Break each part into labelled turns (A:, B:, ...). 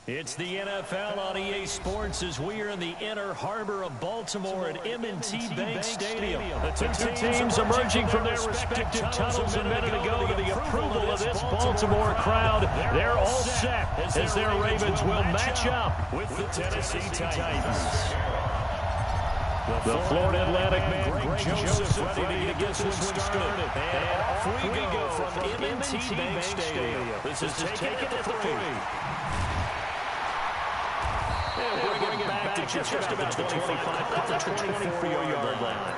A: It's the NFL on EA Sports as we are in the inner harbor of Baltimore at M&T Bank Stadium. The two teams emerging from their respective tunnels a minute ago to the approval of this Baltimore crowd. They're all set as their Ravens will match up with the Tennessee Titans. The Florida Atlantic man, Greg Joseph, ready to get this one started. And off we go from M&T Bank Stadium. This is taken at the 3. And bring it back to just about the 25, the 24-yard line.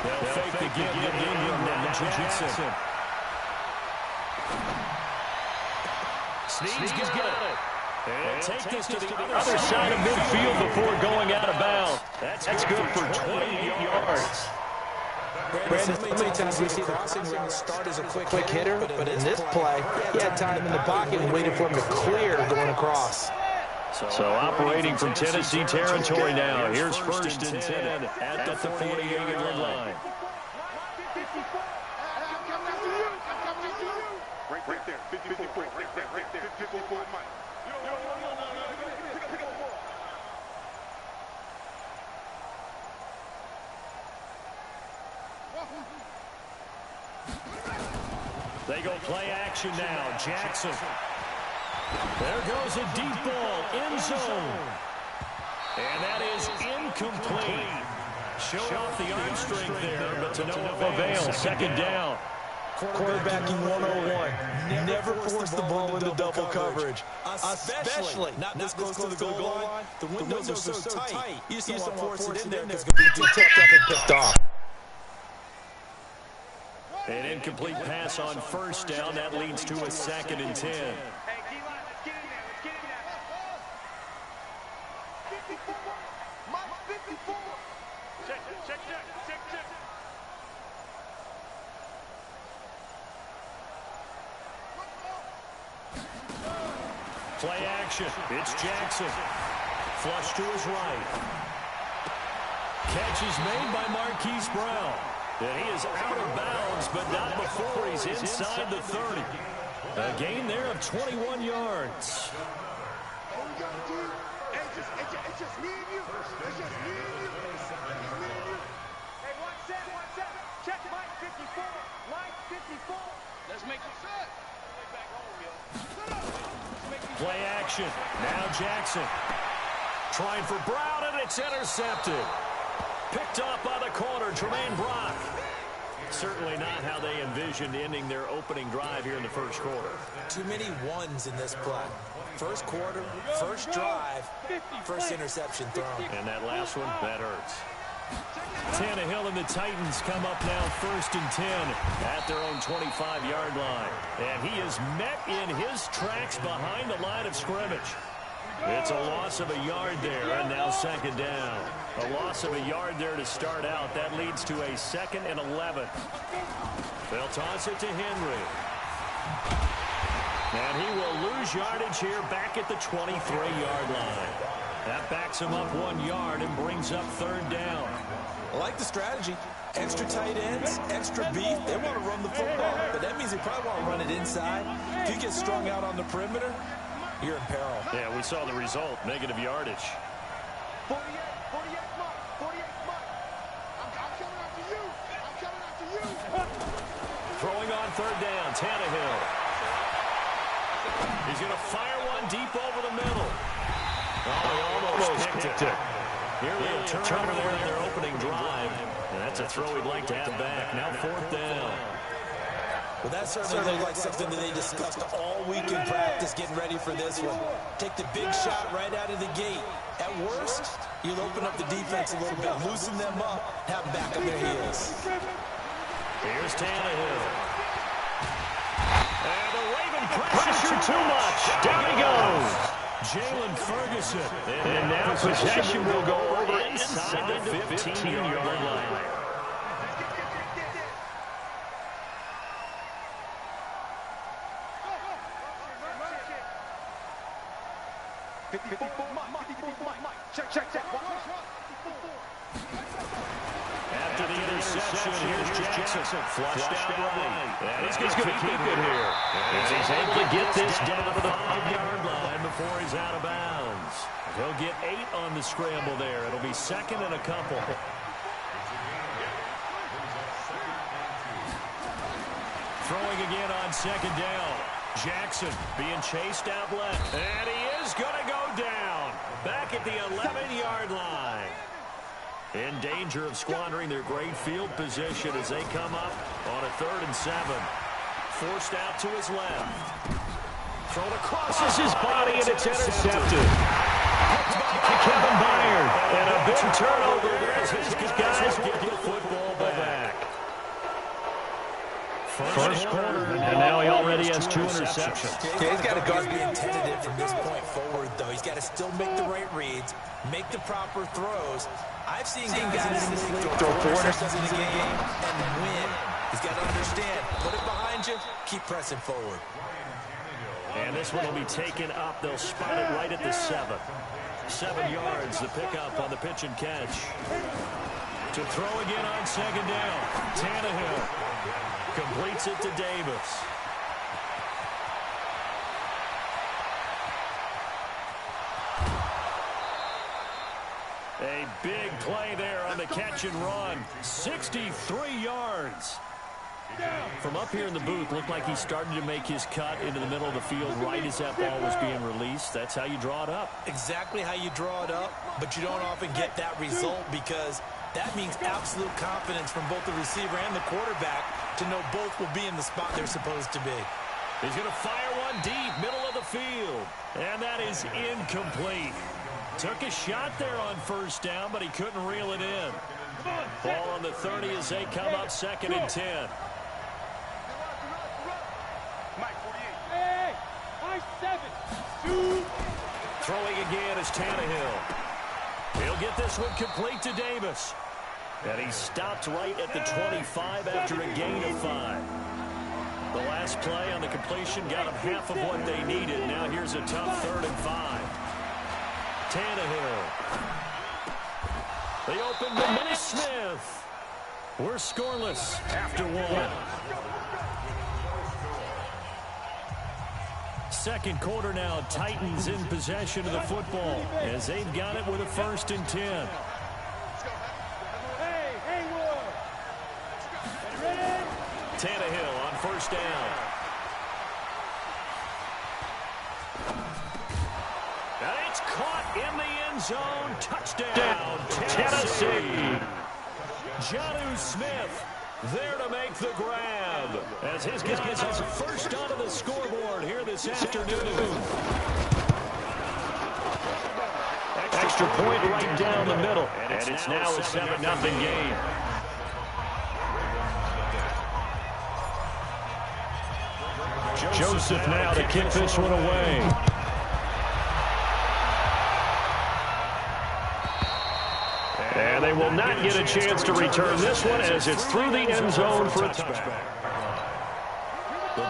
A: They'll fake the give now. Jackson. Sneeds gets good. And take this to the other side of midfield before going out of bounds. That's good for 28 yards.
B: Brandon, how many times we see the crossing where the start is a quick hitter, but in this play, he had time in the pocket and waited for him to clear going across.
A: So operating from Tennessee territory now. Here's 1st and 10 at the 48-yard line.
C: Right there, 54, right there, 54, Mike.
A: They go play action now. Jackson. There goes a deep ball, end zone. And that is incomplete. Showed off the arm strength there, but to no avail. 2nd down.
B: Quarterbacking 101. Never force the ball into double coverage. Especially not this close to the goal line. The windows are so tight. You just don't want to force it in there. It's going to be too tipped up and picked off.
A: An incomplete pass on 1st down. That leads to a 2nd and 10. Play action. It's Jackson. Flush to his right. Catch is made by Marquise Brown. And he is out of bounds, but not before he's inside the 30. A gain there of 21 yards.
C: It's just me and you. It's just me and you. Hey, 1 set. Check Mike 54. Mike 54. Let's make it set. Back home, yo.
A: Play action. Now Jackson. Trying for Brown, and it's intercepted. Picked off by the corner, Tremaine Brock. Certainly not how they envisioned ending their opening drive here in the 1st quarter.
B: Too many ones in this play. 1st quarter, 1st drive, 1st interception thrown.
A: And that last one, that hurts. Tannehill and the Titans come up now 1st and 10 at their own 25-yard line. And he is met in his tracks behind the line of scrimmage. It's a loss of a yard there, and now 2nd down. A loss of a yard there to start out. That leads to a 2nd and 11. They'll toss it to Henry. And he will lose yardage here back at the 23-yard line. That backs him up 1 yard and brings up 3rd down.
B: I like the strategy. Extra tight ends, extra beef. They want to run the football, but that means they probably want to run it inside. If you get strung out on the perimeter, you're in peril.
A: Yeah, we saw the result. Negative yardage.
C: 48 Mike. I'm coming after you.
A: Throwing on 3rd down, Tannehill. He's going to fire one deep over the middle. Oh, he almost picked it. Nearly a turnover there in their opening drive. And that's a throw he'd like to have back. Now 4th down.
B: Well, that certainly looked like something that they discussed all week in practice getting ready for this one. Take the big shot right out of the gate. At worst, you'll open up the defense a little bit, loosen them up, have them back on their heels.
A: Here's Tannehill. And the Raven pressure too much. Down he goes. Jalen Ferguson. And now possession will go over inside the 15-yard line. After the interception, here's Jackson. Flushed out right. And he's going to keep it here. As he's able to get this down to the 5-yard line before he's out of bounds. He'll get 8 on the scramble there. It'll be second and a couple. Throwing again on second down. Jackson being chased out left. And he is going to go down. Back at the 11-yard line. In danger of squandering their great field position as they come up on a 3rd and 7. Forced out to his left. Thrown across his body, and it's intercepted. Kevin Byard. And a big turnover as his guys get the football back. First quarter, and now he already has 2 interceptions.
B: Yeah, he's got to guard being tentative from this point forward, though. He's got to still make the right reads, make the proper throws. I've seen guys in this league throw 4 interceptions in a game and win. He's got to understand, put it behind you, keep pressing forward.
A: And this one will be taken up. They'll spot it right at the 7. 7 yards, the pickup on the pitch and catch. To throw again on second down. Tannehill completes it to Davis. A big play there on the catch and run. 63 yards. From up here in the booth, looked like he started to make his cut into the middle of the field right as that ball was being released. That's how you draw it up.
B: Exactly how you draw it up, but you don't often get that result because that means absolute confidence from both the receiver and the quarterback to know both will be in the spot they're supposed to be.
A: He's going to fire one deep, middle of the field. And that is incomplete. Took a shot there on first down, but he couldn't reel it in. Ball on the 30 as they come up 2nd and 10. Throwing again is Tannehill. He'll get this one complete to Davis. And he stopped right at the 25 after a gain of 5. The last play on the completion got them half of what they needed. Now here's a tough 3rd and 5. Tannehill. They open to Smith. We're scoreless after 1. Second quarter now, Titans in possession of the football as they've got it with a 1st and 10. Tannehill on first down. And it's caught in the end zone. Touchdown, Tennessee. Jonnu Smith there to make the grab as his guys are first onto the scoreboard here this afternoon. Extra point right down the middle, and it's now a 7-0 game. Joseph now to kick this one away. And they will not get a chance to return this one as it's through the end zone for a touchback.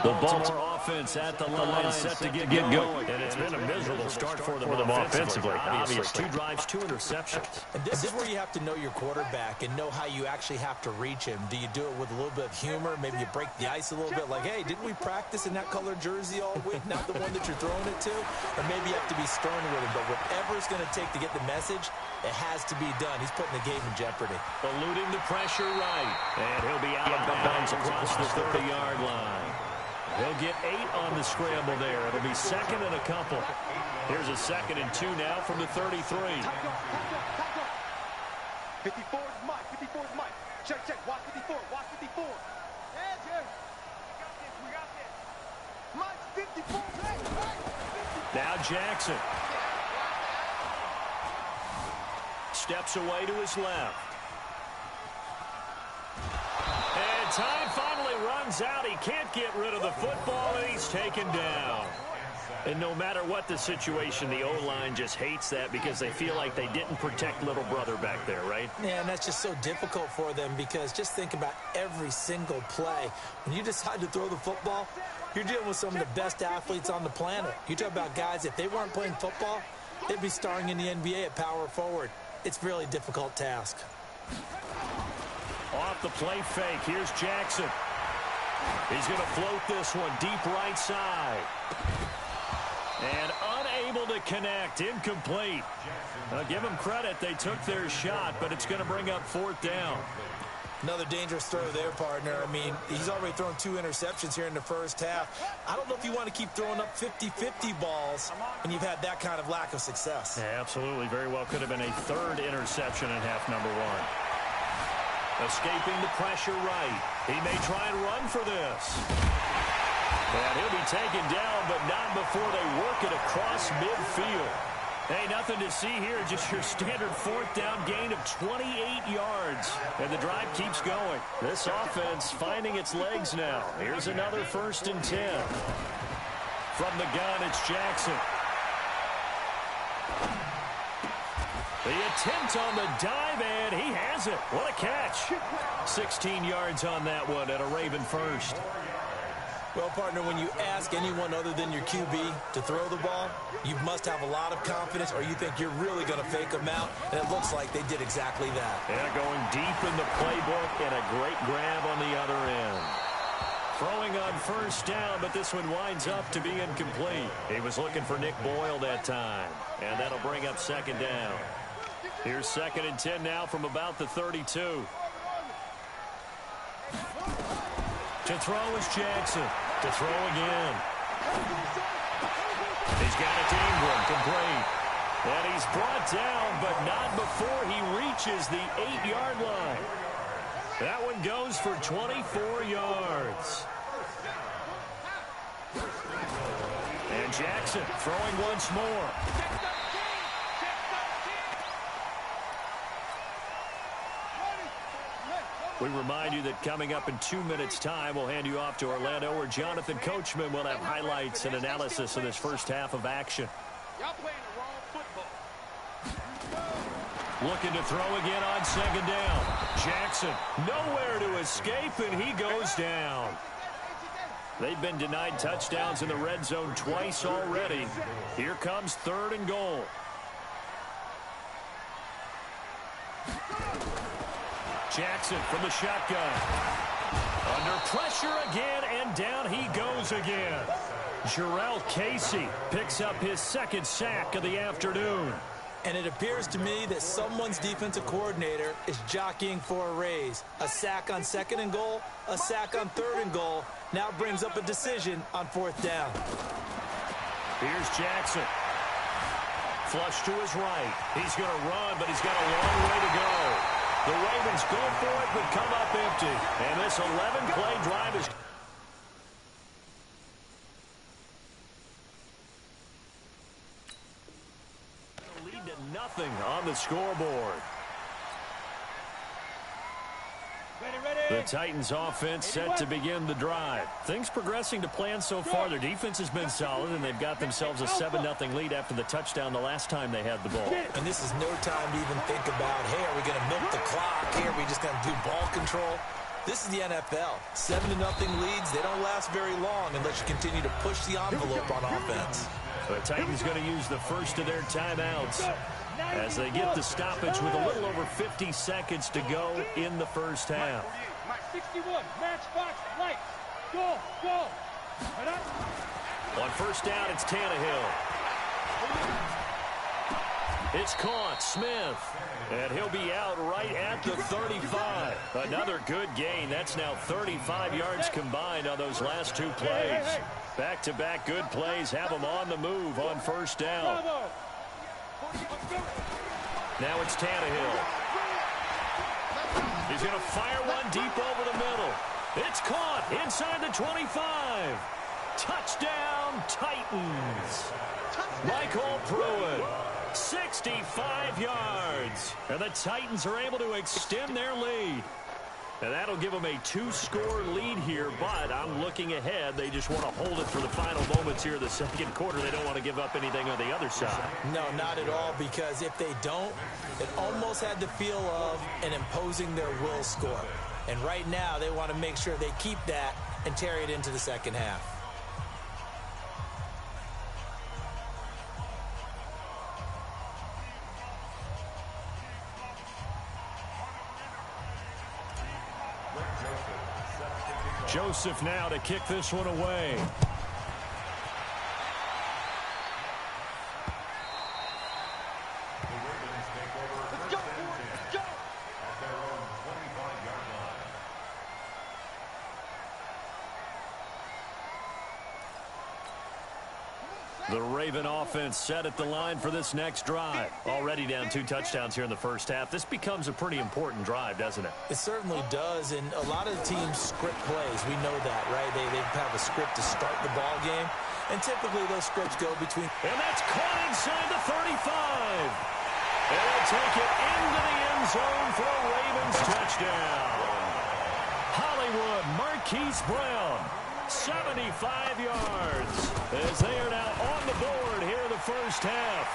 A: The Baltimore offense at the line set to get going. And it's been a miserable start for them offensively. Obviously. 2 drives, 2 interceptions.
B: And this is where you have to know your quarterback and know how you actually have to reach him. Do you do it with a little bit of humor? Maybe you break the ice a little bit like, hey, didn't we practice in that color jersey all week? Not the one that you're throwing it to? Or maybe you have to be stern with him. But whatever it's going to take to get the message, it has to be done. He's putting the game in jeopardy.
A: Eluding the pressure right. And he'll be out of bounds across the 30-yard line. He'll get 8 on the scramble there. It'll be 2nd and a couple. Here's a 2nd and 2 now from the 33.
C: 54 is Mike. 54 is Mike. Check, check. Watch 54. Watch 54. Heads here. We got this. Mike's 54.
A: Now Jackson. Steps away to his left. And time finally runs out. He can't get rid of the football, and he's taken down. And no matter what the situation, the O-line just hates that because they feel like they didn't protect little brother back there, right?
B: Yeah, and that's just so difficult for them because just think about every single play. When you decide to throw the football, you're dealing with some of the best athletes on the planet. You talk about guys, if they weren't playing football, They'd be starring in the NBA at power forward. It's a really difficult task.
A: Off the play fake, here's Jackson. He's going to float this one deep right side. And unable to connect, incomplete. Now give them credit, they took their shot, but it's going to bring up fourth down.
B: Another dangerous throw there, partner. I mean, he's already thrown 2 interceptions here in the first half. I don't know if you want to keep throwing up 50-50 balls when you've had that kind of lack of success.
A: Yeah, absolutely. Very well could have been a 3rd interception in half number 1. Escaping the pressure right. He may try and run for this. And he'll be taken down, but not before they work it across midfield. Hey, nothing to see here, just your standard 4th down gain of 28 yards. And the drive keeps going. This offense finding its legs now. Here's another 1st and 10. From the gun, it's Jackson. The attempt on the dive, and he has it. What a catch. 16 yards on that one at a Raven first.
B: Well, partner, when you ask anyone other than your QB to throw the ball, you must have a lot of confidence or you think you're really going to fake them out, and it looks like they did exactly that.
A: Yeah, going deep in the playbook and a great grab on the other end. Throwing on 1st down, but this one winds up to be incomplete. He was looking for Nick Boyle that time, and that'll bring up 2nd down. Here's 2nd and 10 now from about the 32. To throw is Jackson. To throw again. He's got it to Ingram, complete. And he's brought down, but not before he reaches the 8-yard line. That one goes for 24 yards. And Jackson throwing once more. We remind you that coming up in 2 minutes' time, we'll hand you off to Orlando, where Jonathan Coachman will have highlights and analysis of this first half of action.
C: Y'all playing the wrong football.
A: Looking to throw again on 2nd down. Jackson nowhere to escape, and he goes down. They've been denied touchdowns in the red zone twice already. Here comes 3rd and goal. Jackson from the shotgun. Under pressure again, and down he goes again. Jarrell Casey picks up his 2nd sack of the afternoon.
B: And it appears to me that someone's defensive coordinator is jockeying for a raise. A sack on 2nd and goal, a sack on 3rd and goal. Now brings up a decision on 4th down.
A: Here's Jackson. Flush to his right. He's going to run, but he's got a long way to go. The Ravens go for it, but come up empty. And this 11-play drive is... lead to nothing on the scoreboard. The Titans offense set to begin the drive. Things progressing to plan so far. Their defense has been solid, and they've got themselves a 7-0 lead after the touchdown the last time they had the ball.
B: And this is no time to even think about, hey, are we going to milk the clock? Hey, are we just going to do ball control? This is the NFL. 7-0 leads, they don't last very long unless you continue to push the envelope on offense.
A: The Titans going to use the first of their timeouts as they get the stoppage with a little over 50 seconds to go in the first half.
C: Mike 61, matchbox, light, go, go.
A: On 1st down, it's Tannehill. It's caught, Smith. And he'll be out right at the 35. Another good gain. That's now 35 yards combined on those last 2 plays. Back-to-back good plays have them on the move on 1st down. Now it's Tannehill. He's going to fire one deep over the middle. It's caught inside the 25. Touchdown, Titans. Michael Pruitt, 65 yards. And the Titans are able to extend their lead. And that'll give them a 2-score lead here, but I'm looking ahead. They just want to hold it for the final moments here of the 2nd quarter. They don't want to give up anything on the other side.
B: No, not at all, because if they don't, it almost had the feel of an imposing their will score. And right now, they want to make sure they keep that and carry it into the 2nd half.
A: Joseph now to kick this one away. The Raven offense set at the line for this next drive. Already down 2 touchdowns here in the first half. This becomes a pretty important drive, doesn't it?
B: It certainly does, and a lot of the teams script plays. We know that, right? They have a script to start the ball game, and typically those scripts go between...
A: And that's caught inside the 35. And they'll take it into the end zone for a Ravens touchdown. Hollywood Marquise Brown, 75 yards, as they are now on the board here in the first half.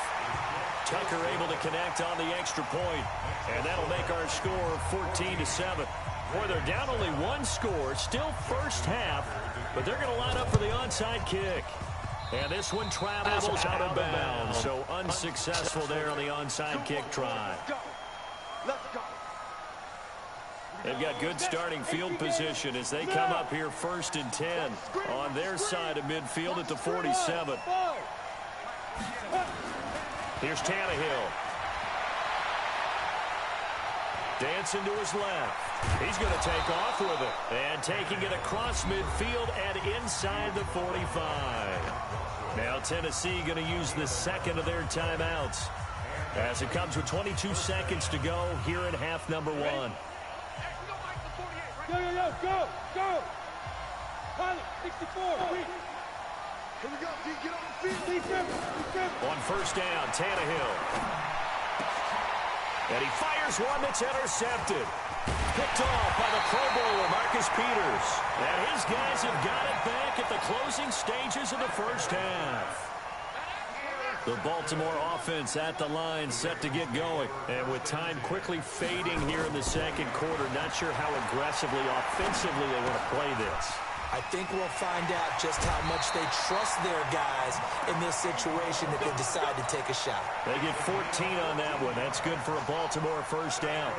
A: Tucker able to connect on the extra point, and that'll make our score 14-7. Boy, they're down only 1 score, still first half, but they're going to line up for the onside kick. And this one travels out of bounds, so unsuccessful there on the onside kick try.
C: Let's go.
A: They've got good starting field position as they come up here 1st and 10 on their side of midfield at the 47. Here's Tannehill. Dancing to his left. He's going to take off with it. And taking it across midfield and inside the 45. Now Tennessee going to use the second of their timeouts as it comes with 22 seconds to go here in half number 1.
C: Go! Pilot, 64. Here we go, D. Get on the field. Defense.
A: On first down, Tannehill. And he fires one that's intercepted. Picked off by the Pro Bowler, Marcus Peters. And his guys have got it back at the closing stages of the first half. The Baltimore offense at the line set to get going. And with time quickly fading here in the second quarter, not sure how aggressively, offensively they want to play this.
B: I think we'll find out just how much they trust their guys in this situation if they decide to take a shot.
A: They get 14 on that one. That's good for a Baltimore first down.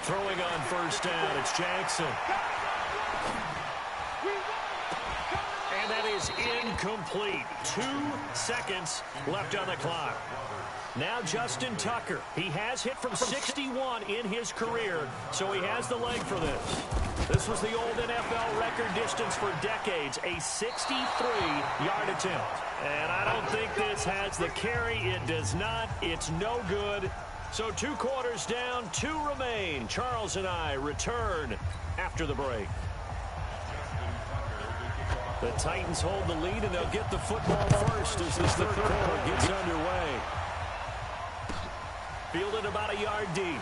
A: Throwing on first down, it's Jackson. And that is incomplete. 2 seconds left on the clock. Now Justin Tucker. He has hit from 61 in his career, so he has the leg for this. This was the old NFL record distance for decades, a 63-yard attempt. And I don't think this has the carry. It does not. It's no good. So 2 quarters down, 2 remain. Charles and I return after the break. The Titans hold the lead, and they'll get the football first as this third quarter gets underway. Fielded about a yard deep.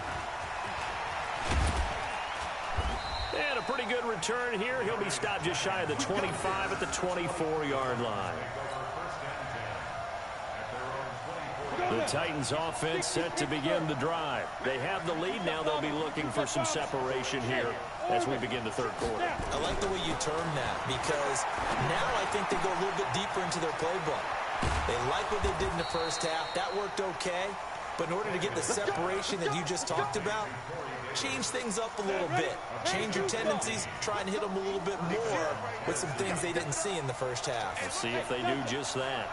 A: And a pretty good return here. He'll be stopped just shy of the 25 at the 24-yard line. The Titans offense set to begin the drive. They have the lead now. They'll be looking for some separation here as we begin the third quarter.
B: I like the way you term that because now I think they go a little bit deeper into their playbook. They like what they did in the first half. That worked okay. But in order to get the separation that you just talked about, change things up a little bit. Change your tendencies. Try and hit them a little bit more with some things they didn't see in the first half.
A: We'll see if they do just that.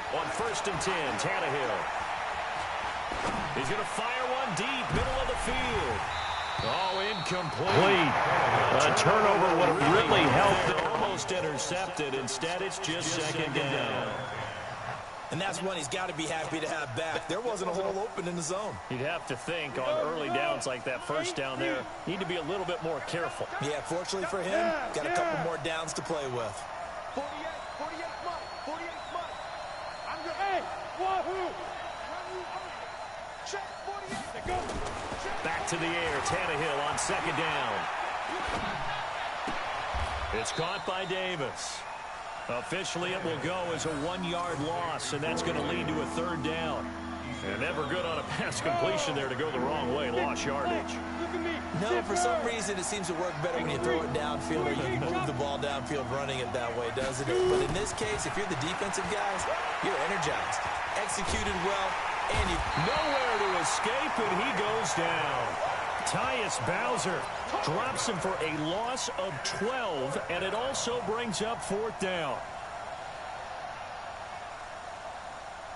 A: On 1st and 10, Tannehill. He's going to fire one deep, middle of the field. Oh, incomplete. A turnover would have really helped. Almost intercepted. Instead, it's just second down.
B: And that's one he's got to be happy to have back. There wasn't a hole open in the zone.
A: You'd have to think on early downs like that first down there, need to be a little bit more careful.
B: Yeah, fortunately for him, got a couple more downs to play with.
C: 48 months. I'm good. Hey, wahoo! Check 48. Go.
A: Back to the air. Tannehill on second down. It's caught by Davis. Officially, it will go as a 1-yard loss, and that's going to lead to a third down. And never good on a pass completion there to go the wrong way. Lost yardage.
B: No, for some reason it seems to work better when you throw it downfield or you move the ball downfield running it that way, doesn't it? But in this case, if you're the defensive guys, you're energized, executed well, and you
A: nowhere to escape, and he goes down. Tyus Bowser drops him for a loss of 12, and it also brings up 4th down.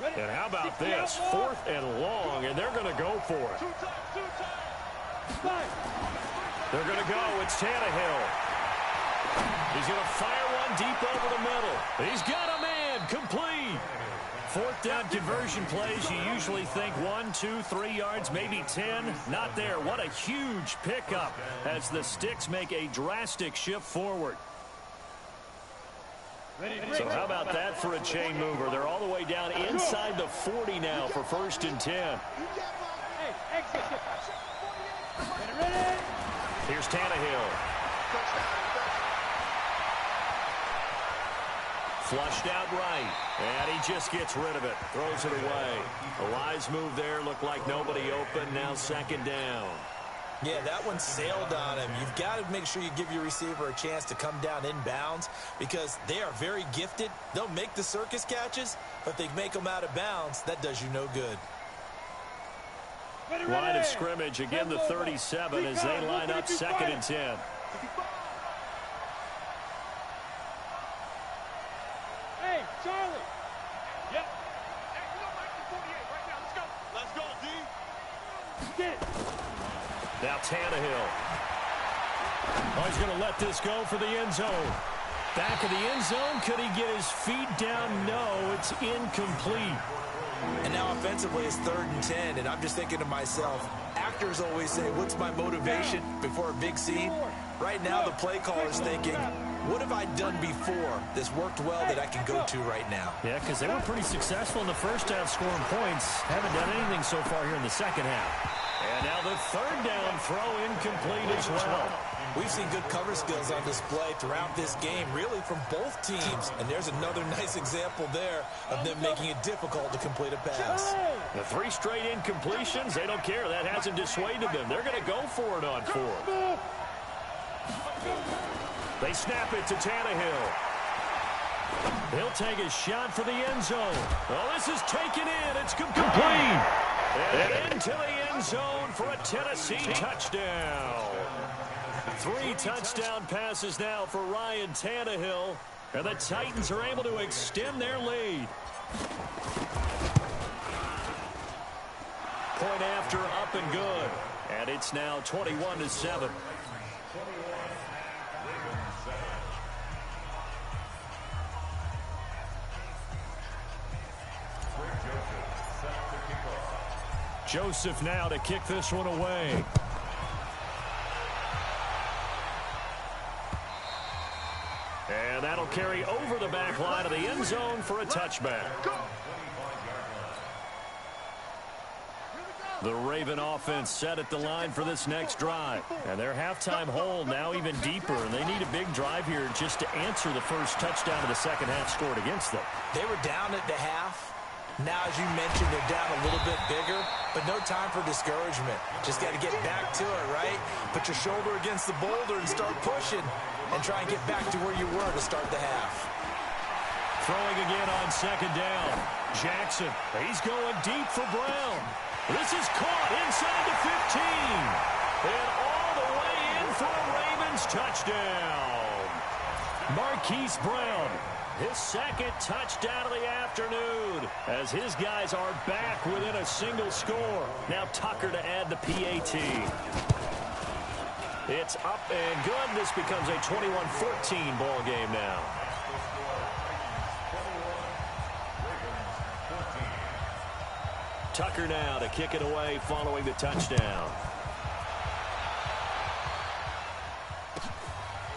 A: And how about this? 4th and long, and they're going to go for it. They're going to go. It's Tannehill. He's going to fire one deep over the middle. He's got a man. Complete. 4th down conversion plays, you usually think 1, 2, 3 yards, maybe 10. Not there. What a huge pickup as the Sticks make a drastic shift forward. So how about that for a chain mover? They're all the way down inside the 40 now for 1st and 10. Here's Tannehill. Flushed out right, and he just gets rid of it. Throws it away. A wise move there. Looked like nobody open. Now 2nd down.
B: Yeah, that one sailed on him. You've got to make sure you give your receiver a chance to come down inbounds because they are very gifted. They'll make the circus catches, but they make them out of bounds. That does you no good.
A: Line of scrimmage, again the 37 as they line up 2nd and 10.
C: Hey, Charlie. Yep. Hey, you know Mike, 48 right now. Let's go. Let's go, D. Get it.
A: Now Tannehill. Oh, he's going to let this go for the end zone. Back of the end zone. Could he get his feet down? No, it's incomplete.
B: And now offensively it's 3rd and 10, and I'm just thinking to myself, actors always say, what's my motivation before a big scene? Right now the play caller's thinking, what have I done before that's worked well that I can go to right now?
A: Yeah, because they were pretty successful in the first half scoring points. Haven't done anything so far here in the second half. And now the 3rd down throw incomplete as well.
B: We've seen good cover skills on display throughout this game, really from both teams. And there's another nice example there of them making it difficult to complete a pass.
A: The 3 straight incompletions, they don't care. That hasn't dissuaded them. They're going to go for it on 4th. They snap it to Tannehill. He'll take a shot for the end zone. Oh, this is taken in. It's complete. And into the end zone for a Tennessee touchdown. 3 touchdown passes now for Ryan Tannehill. And the Titans are able to extend their lead. Point after, up and good. And it's now 21-7. Joseph now to kick this one away. And that'll carry over the back line of the end zone for a touchback. The Raven offense set at the line for this next drive. And their halftime hole now even deeper. And they need a big drive here just to answer the first touchdown of the second half scored against them.
B: They were down at the half. Now, as you mentioned, they're down a little bit bigger, but no time for discouragement. Just got to get back to it, right? Put your shoulder against the boulder and start pushing and try and get back to where you were to start the half.
A: Throwing again on 2nd down. Jackson, he's going deep for Brown. This is caught inside the 15. And all the way in for a Ravens touchdown. Marquise Brown. His 2nd touchdown of the afternoon as his guys are back within a single score. Now Tucker to add the PAT. It's up and good. This becomes a 21-14 ball game now. Tucker now to kick it away following the touchdown.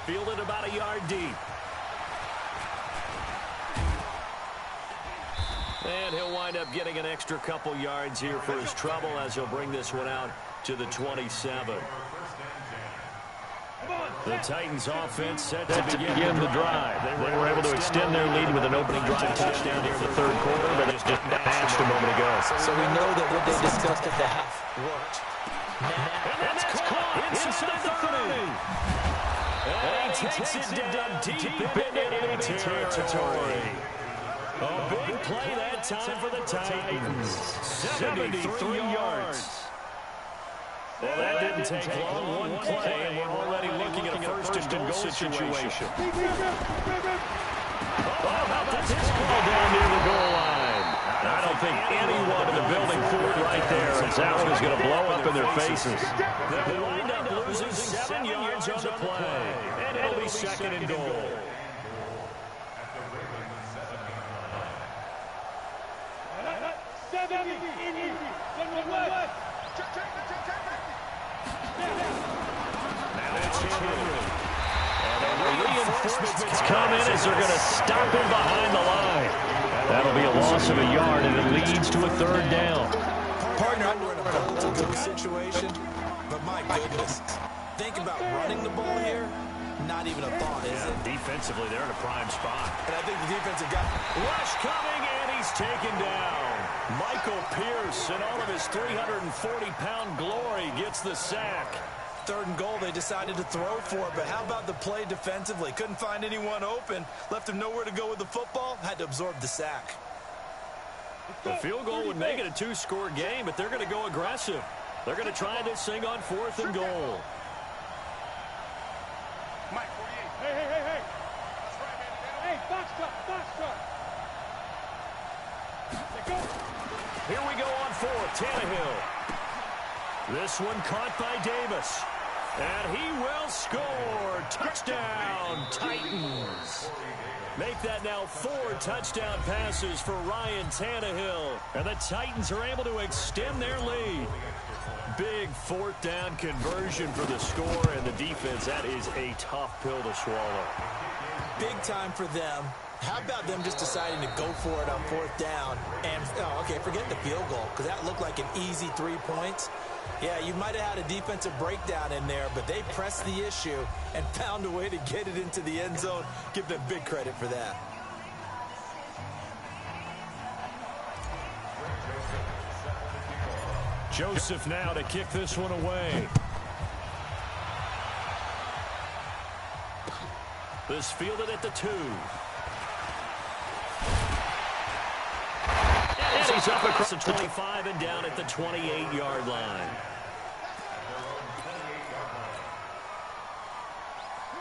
A: Fielded about a yard deep. And he'll wind up getting an extra couple yards here for his trouble as he'll bring this one out to the 27.
C: Come on.
A: The Titans offense set to begin the drive. They were able to extend their lead with an opening drive touchdown here in the third quarter, but it's just matched a moment ago.
B: So we know that what they discussed at the half worked.
A: And that's caught inside the 30. And he takes it down deep into enemy territory. A big play that time for the Titans. 73 yards. Well, that didn't take long. One play, and we're already looking at a first-and-goal situation. Oh, how about this ball down near the goal line? I don't think anyone in the building threw it right there, as that one is going to blow up in their faces. They wind up losing 7 yards on the play, and it'll be second and goal. Reinforcements come in as they're going to stop him behind the line. That'll be a loss of a yard, and it leads to a third down.
B: Partner, we're in a goal-to-go situation, but my goodness, think about running the ball here. Not even a thought, is it?
A: Defensively, they're in a prime spot.
B: And I think the defensive guy...
A: Rush coming, and he's taken down. Michael Pierce, in all of his 340-pound glory, gets the sack.
B: Third and goal, they decided to throw for it, but how about the play defensively? Couldn't find anyone open, left him nowhere to go with the football, had to absorb the sack.
A: The field goal would make it a two-score game, but they're going to go aggressive. They're going to try this thing on 4th and goal.
C: Mike, 48. Hey. Hey, box cut.
A: Here we go on 4th, Tannehill. This one caught by Davis. And he will score. Touchdown, Titans. Make that now 4 touchdown passes for Ryan Tannehill. And the Titans are able to extend their lead. Big 4th down conversion for the score, and the defense, that is a tough pill to swallow.
B: Big time for them. How about them just deciding to go for it on 4th down? And, forget the field goal, because that looked like an easy 3 points. Yeah, you might have had a defensive breakdown in there, but they pressed the issue and found a way to get it into the end zone. Give them big credit for that.
A: Joseph now to kick this one away. This fielded at the 2. And he's up across the 25 and down at the 28-yard line.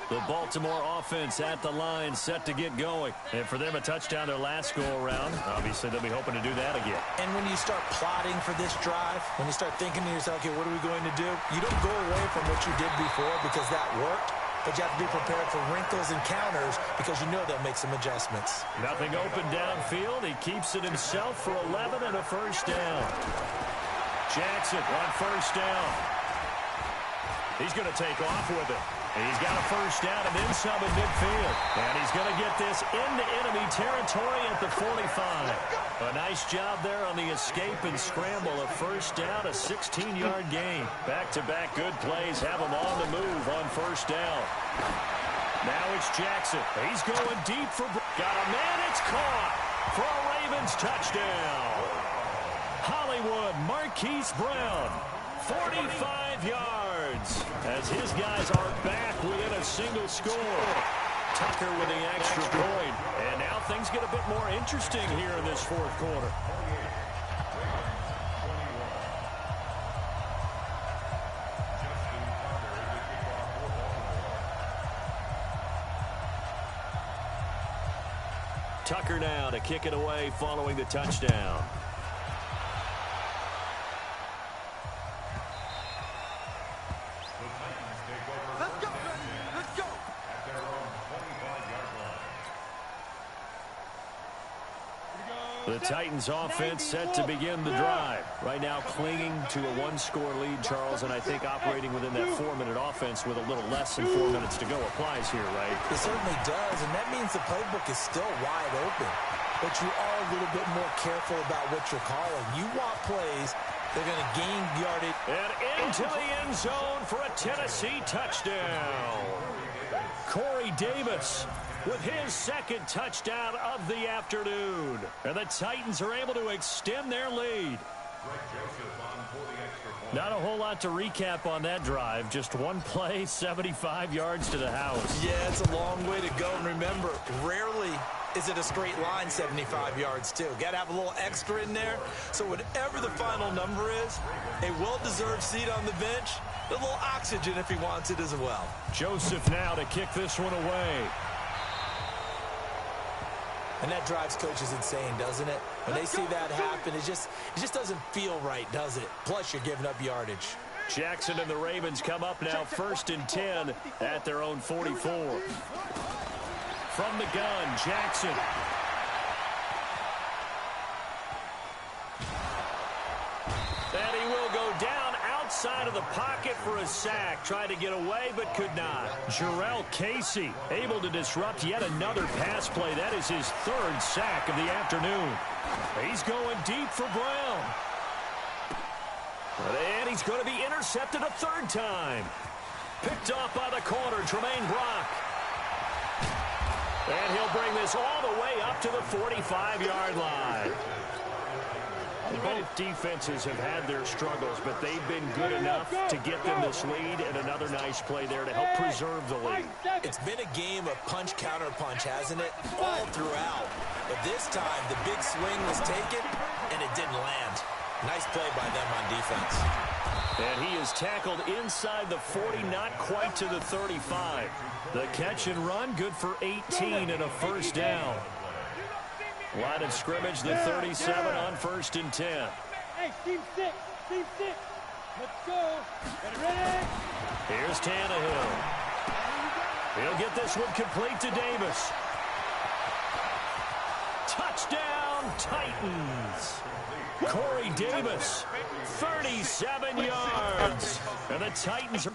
A: The Baltimore offense at the line, set to get going. And for them, a touchdown their last go-around. Obviously, they'll be hoping to do that again.
B: And when you start plotting for this drive, when you start thinking to yourself, okay, what are we going to do? You don't go away from what you did before because that worked, but you have to be prepared for wrinkles and counters because you know they'll make some adjustments.
A: Nothing open downfield. He keeps it himself for 11 and a first down. Jackson on first down. He's going to take off with it. He's got a first down and then some in midfield. And he's going to get this into enemy territory at the 45. A nice job there on the escape and scramble. A first down, a 16-yard gain. Back-to-back good plays have him on the move on first down. Now it's Jackson. He's going deep for... Got a man, it's caught for a Ravens touchdown. Hollywood Marquise Brown, 45 yards. As his guys are back within a single score. Tucker with the extra point. And now things get a bit more interesting here in this 4th quarter. Tucker now to kick it away following the touchdown. The Titans offense set to begin the drive. Right now clinging to a 1-score lead, Charles, and I think operating within that 4-minute offense with a little less than 4 minutes to go applies here, right?
B: It certainly does, and that means the playbook is still wide open. But you are a little bit more careful about what you're calling. You want plays, they're going to gain yardage.
A: And into the end zone for a Tennessee touchdown. Corey Davis with his second touchdown of the afternoon. And the Titans are able to extend their lead. Not a whole lot to recap on that drive. Just one play, 75 yards to the house.
B: Yeah, it's a long way to go. And remember, rarely is it a straight line 75 yards, too. Got to have a little extra in there. So whatever the final number is, a well-deserved seat on the bench, a little oxygen if he wants it as well.
A: Joseph now to kick this one away.
B: And that drives coaches insane, doesn't it? When they see that happen, it just doesn't feel right, does it? Plus, you're giving up yardage.
A: Jackson and the Ravens come up now 1st and 10 at their own 44. From the gun, Jackson. And he will go down outside of the pocket for a sack. Tried to get away, but could not. Jarrell Casey able to disrupt yet another pass play. That is his 3rd sack of the afternoon. He's going deep for Brown. And he's going to be intercepted a 3rd time. Picked off by the corner, Tremaine Brock. And he'll bring this all the way up to the 45-yard line. Both defenses have had their struggles, but they've been good enough to get them this lead, and another nice play there to help preserve the lead.
B: It's been a game of punch-counter-punch, hasn't it? All throughout. But this time, the big swing was taken, and it didn't land. Nice play by them on defense.
A: And he is tackled inside the 40, not quite to the 35. The catch and run, good for 18 and a 1st down. Line of scrimmage, the 37 on 1st and 10.
C: Hey, team 6. Let's go. Ready?
A: Here's Tannehill. He'll get this one complete to Davis. Touchdown, Titans. Corey Davis, 37 yards. And the Titans are...